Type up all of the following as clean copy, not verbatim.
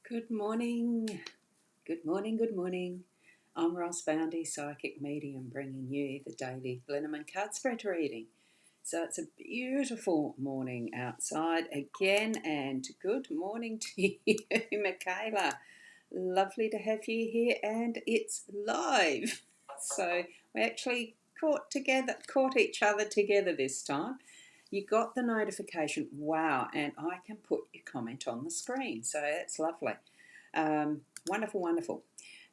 Good morning, good morning, good morning. I'm Ross Boundy, Psychic Medium, bringing you the daily Lenormand card spread reading. So it's a beautiful morning outside again, and good morning to you, Michaela. Lovely to have you here, and it's live. So we actually caught each other together this time. You got the notification, wow, and I can put your comment on the screen, so that's lovely. Wonderful, wonderful.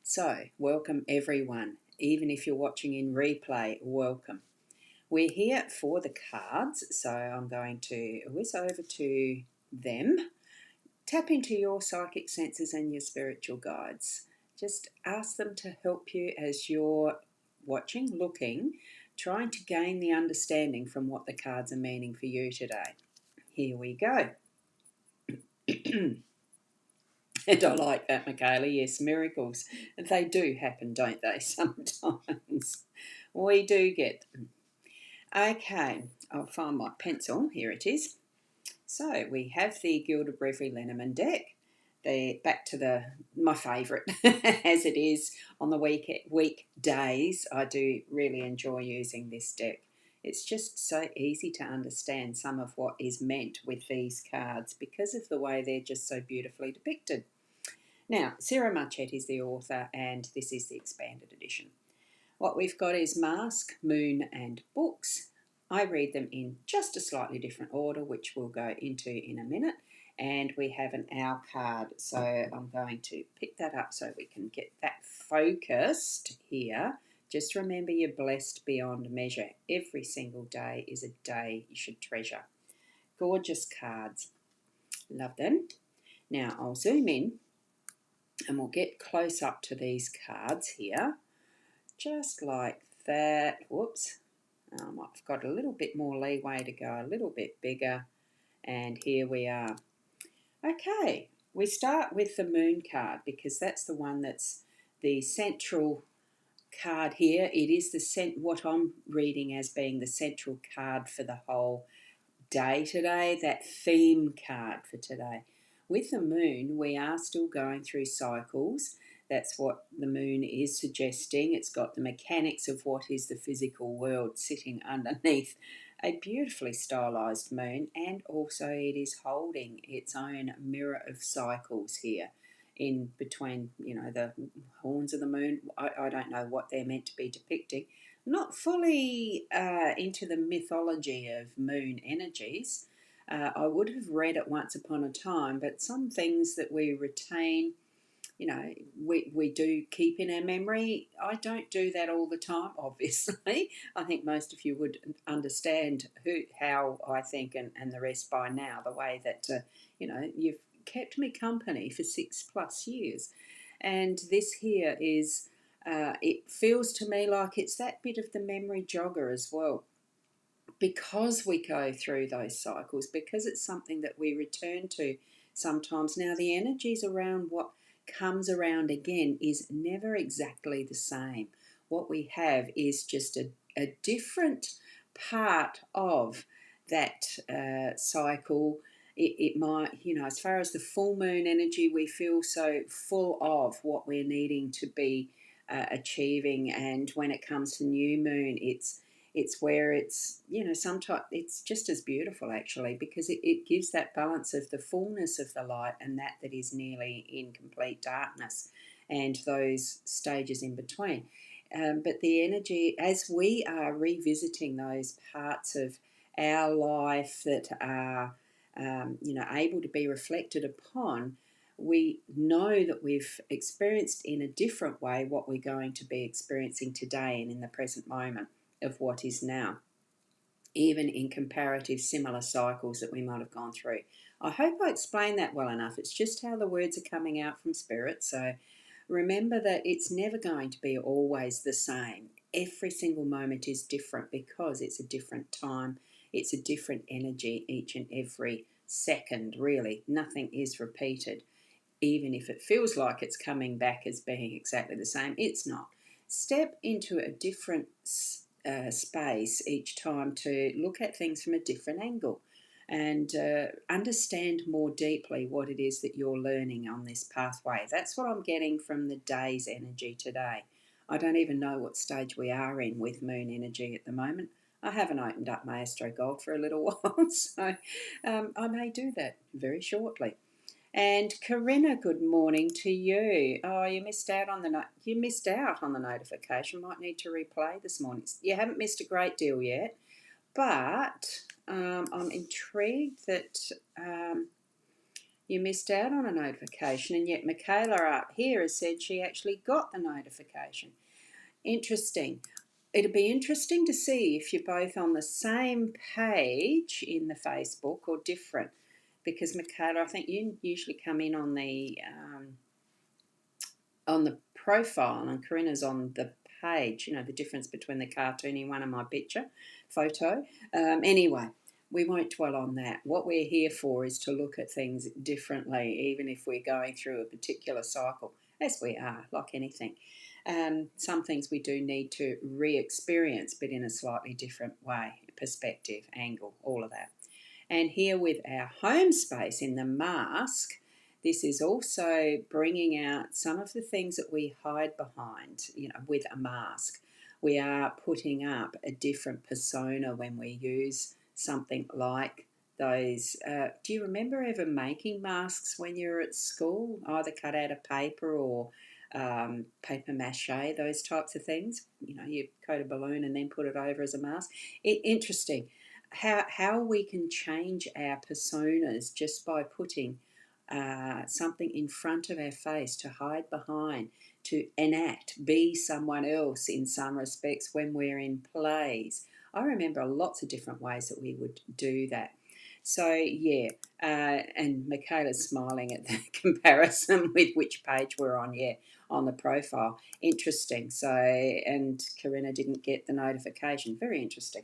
So, welcome everyone. Even if you're watching in replay, welcome. We're here for the cards, so I'm going to whiz over to them. Tap into your psychic senses and your spiritual guides. Just ask them to help you as you're watching, looking, trying to gain the understanding from what the cards are meaning for you today. Here we go. And I like that, Michaela. Yes, miracles. They do happen, don't they, sometimes? We do get them. Okay, I'll find my pencil. Here it is. So we have the Gilded Reverie Lenormand deck. Back to my favourite, as it is on the weekdays. I do really enjoy using this deck. It's just so easy to understand some of what is meant with these cards because of the way they're just so beautifully depicted. Now, Sarah Marchett is the author, and this is the expanded edition. What we've got is Mask, Moon, and Books. I read them in just a slightly different order, which we'll go into in a minute. And we have an Owl card, so I'm going to pick that up so we can get that focused here. Just remember, you're blessed beyond measure. Every single day is a day you should treasure. Gorgeous cards. Love them. Now, I'll zoom in and we'll get close up to these cards here, just like that. Whoops, I've got a little bit more leeway to go a little bit bigger, and here we are. Okay, we start with the Moon card because that's the one that's the central card here. It is what I'm reading as being the central card for the whole day today, that theme card for today. With the moon, we are still going through cycles. That's what the moon is suggesting. It's got the mechanics of what is the physical world sitting underneath a beautifully stylized moon, and also it is holding its own mirror of cycles here in between, the horns of the moon. I don't know what they're meant to be depicting. Not fully into the mythology of moon energies. I would have read it once upon a time, but some things that we retain, we do keep in our memory. I don't do that all the time, obviously. I think most of you would understand how I think and the rest by now, the way that, you've kept me company for 6+ years. And this here is, it feels to me like it's that bit of the memory jogger as well, because we go through those cycles, because it's something that we return to sometimes. Now, the energies around what comes around again is never exactly the same. What we have is just a different part of that cycle. It might, as far as the full moon energy, we feel so full of what we're needing to be achieving, and when it comes to new moon, it's where it's, sometimes it's just as beautiful actually, because it gives that balance of the fullness of the light and that is nearly in complete darkness, and those stages in between. But the energy, as we are revisiting those parts of our life that are, able to be reflected upon, we know that we've experienced in a different way what we're going to be experiencing today and in the present moment of what is now, even in comparative similar cycles that we might have gone through. I hope I explained that well enough. It's just how the words are coming out from Spirit. So remember that it's never going to be always the same. Every single moment is different because it's a different time. It's a different energy each and every second, really. Nothing is repeated. Even if it feels like it's coming back as being exactly the same, it's not. Step into a different space each time to look at things from a different angle. and understand more deeply what it is that you're learning on this pathway. That's what I'm getting from the day's energy today. I don't even know what stage we are in with moon energy at the moment. I haven't opened up my Astro Gold for a little while, so I may do that very shortly. And Corinna, good morning to you. Oh, you missed out on the notification. Might need to replay this morning. You haven't missed a great deal yet, but I'm intrigued that you missed out on a notification, and yet Michaela up here has said she actually got the notification. Interesting. It'll be interesting to see if you're both on the same page in the Facebook or different. Because Michaela, I think you usually come in on the profile, and Corinna's on the page. You know the difference between the cartoony one and my photo. Anyway, we won't dwell on that. What we're here for is to look at things differently, even if we're going through a particular cycle, as we are, like anything. Some things we do need to re-experience, but in a slightly different way, perspective, angle, all of that. And here with our home space in the mask, this is also bringing out some of the things that we hide behind, with a mask. We are putting up a different persona when we use something like those. Do you remember ever making masks when you were at school, either cut out of paper or paper mache, those types of things? You coat a balloon and then put it over as a mask. Interesting how we can change our personas just by putting something in front of our face to hide behind, to enact, be someone else in some respects when we're in plays. I remember lots of different ways that we would do that. So, yeah, and Michaela's smiling at the comparison with which page we're on, on the profile. Interesting. So, and Corinna didn't get the notification. Very interesting.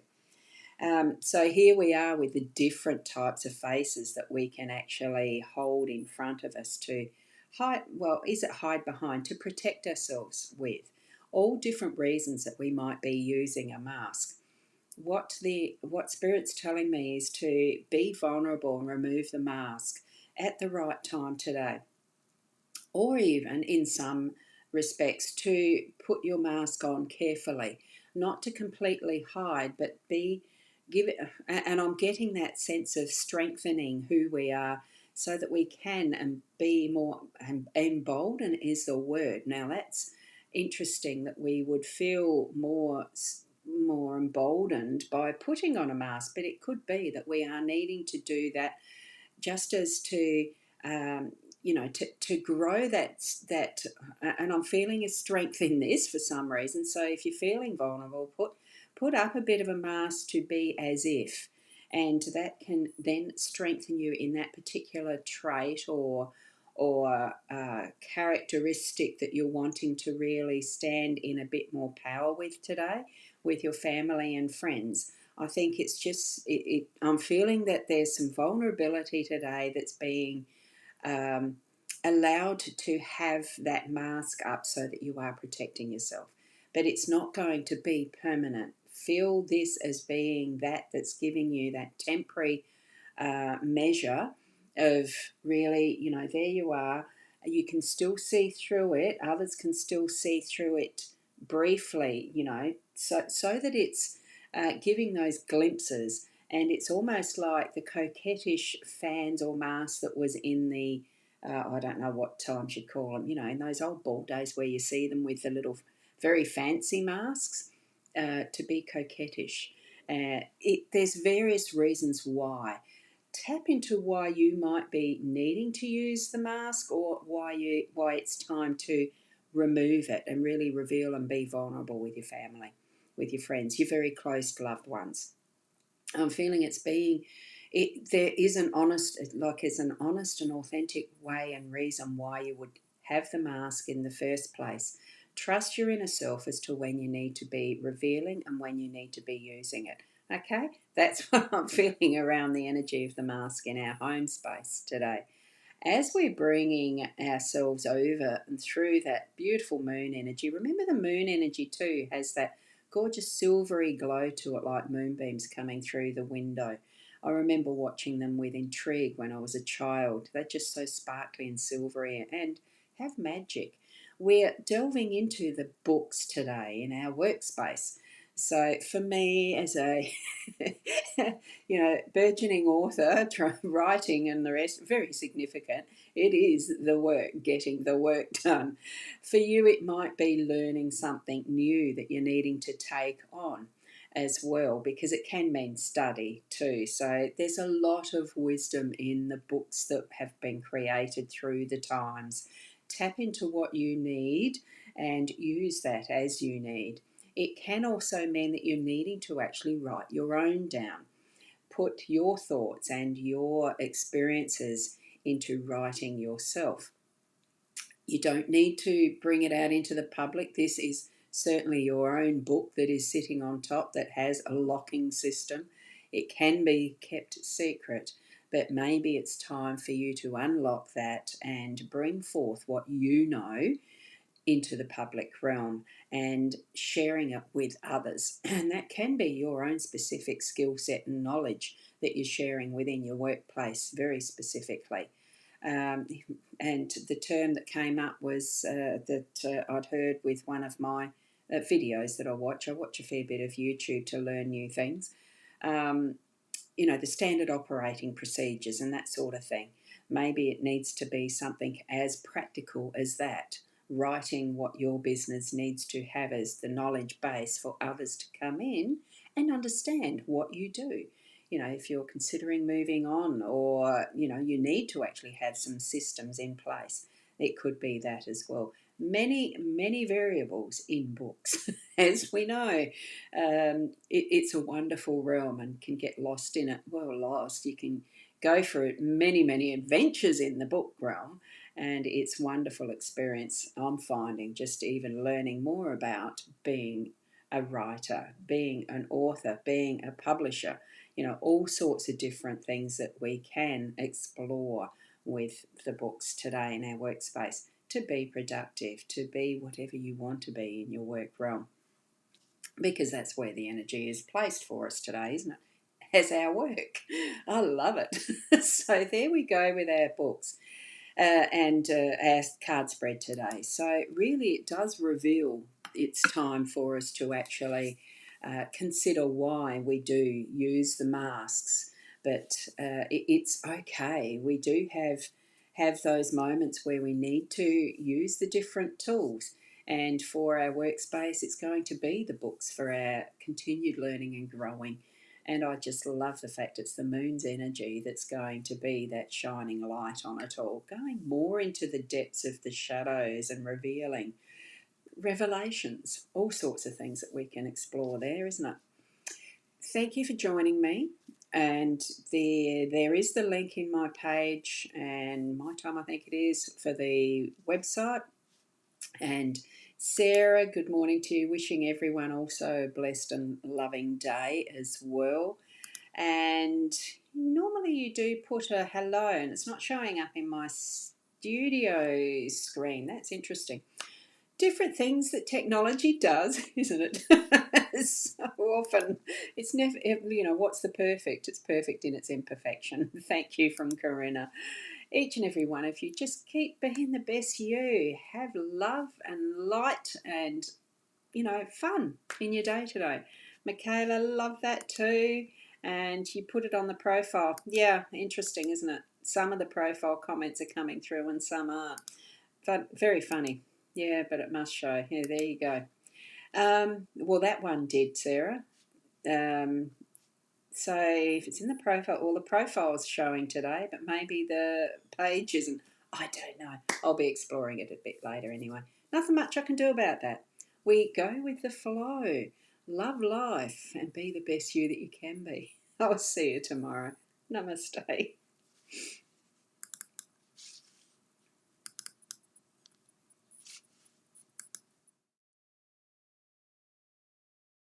So here we are with the different types of faces that we can actually hold in front of us to hide behind, to protect ourselves with. All different reasons that we might be using a mask. What Spirit's telling me is to be vulnerable and remove the mask at the right time today. Or even in some respects to put your mask on carefully, not to completely hide, but give it. And I'm getting that sense of strengthening who we are, so that we can and be more emboldened is the word. Now that's interesting that we would feel more emboldened by putting on a mask, but it could be that we are needing to do that just as to to grow that and I'm feeling a strength in this for some reason. So if you're feeling vulnerable, put up a bit of a mask to be as if, and that can then strengthen you in that particular trait or characteristic that you're wanting to really stand in a bit more power with today, with your family and friends. I think it's just, I'm feeling that there's some vulnerability today that's being allowed to have that mask up so that you are protecting yourself. But it's not going to be permanent. Feel this as being that's giving you that temporary measure of really, there you are. You can still see through it. Others can still see through it briefly, so that it's giving those glimpses. And it's almost like the coquettish fans or masks that was in the, I don't know what times you'd call them, in those old ball days where you see them with the little very fancy masks, to be coquettish. There's various reasons why. Tap into why you might be needing to use the mask, or why it's time to remove it and really reveal and be vulnerable with your family, with your friends, your very close loved ones. I'm feeling there is an honest and authentic way and reason why you would have the mask in the first place. Trust your inner self as to when you need to be revealing and when you need to be using it. Okay, that's what I'm feeling around the energy of the mask in our home space today. As we're bringing ourselves over and through that beautiful moon energy, remember the moon energy too has that gorgeous silvery glow to it, like moonbeams coming through the window. I remember watching them with intrigue when I was a child. They're just so sparkly and silvery and have magic. We're delving into the books today in our workspace. So for me, as a burgeoning author, writing and the rest, very significant. It is the work, getting the work done. For you, it might be learning something new that you're needing to take on as well, because it can mean study too. So there's a lot of wisdom in the books that have been created through the times. Tap into what you need and use that as you need. It can also mean that you're needing to actually write your own down. Put your thoughts and your experiences into writing yourself. You don't need to bring it out into the public. This is certainly your own book that is sitting on top that has a locking system. It can be kept secret, but maybe it's time for you to unlock that and bring forth what you know into the public realm and sharing it with others. And that can be your own specific skill set and knowledge that you're sharing within your workplace very specifically. Um, and the term that came up was that I'd heard with one of my videos that I watch. I watch a fair bit of YouTube to learn new things. Um, the standard operating procedures and that sort of thing. Maybe it needs to be something as practical as that, writing what your business needs to have as the knowledge base for others to come in and understand what you do. If you're considering moving on, or you need to actually have some systems in place, it could be that as well. Many variables in books, as we know. It's a wonderful realm and can get lost in it. Well, lost, you can go for many adventures in the book realm, and it's wonderful experience. I'm finding just even learning more about being a writer, being an author, being a publisher, all sorts of different things that we can explore with the books today in our workspace to be productive, to be whatever you want to be in your work realm, because that's where the energy is placed for us today, isn't it? As our work. I love it. So there we go with our books and our card spread today. So really it does reveal it's time for us to actually consider why we do use the masks. But it's okay. We do have those moments where we need to use the different tools. And for our workspace, it's going to be the books for our continued learning and growing. And I just love the fact it's the moon's energy that's going to be that shining light on it all, going more into the depths of the shadows and revealing revelations, all sorts of things that we can explore there, isn't it? Thank you for joining me. And there is the link in my page and my time, I think it is, for the website. And Sarah, good morning to you. Wishing everyone also a blessed and loving day as well. And normally you do put a hello, and it's not showing up in my studio screen. That's interesting. Different things that technology does, isn't it? So often it's never, what's the perfect? It's perfect in its imperfection. Thank you from Corinna. Each and every one of you, just keep being the best you. Have love and light and, fun in your day today. Michaela, love that too. And you put it on the profile. Yeah, interesting, isn't it? Some of the profile comments are coming through and some aren't. But very funny. Yeah, but it must show. Yeah, there you go. Well, that one did, Sarah. So if it's in the profile, all the profile's showing today, but maybe the page isn't. I don't know. I'll be exploring it a bit later anyway. Nothing much I can do about that. We go with the flow. Love life and be the best you that you can be. I'll see you tomorrow. Namaste.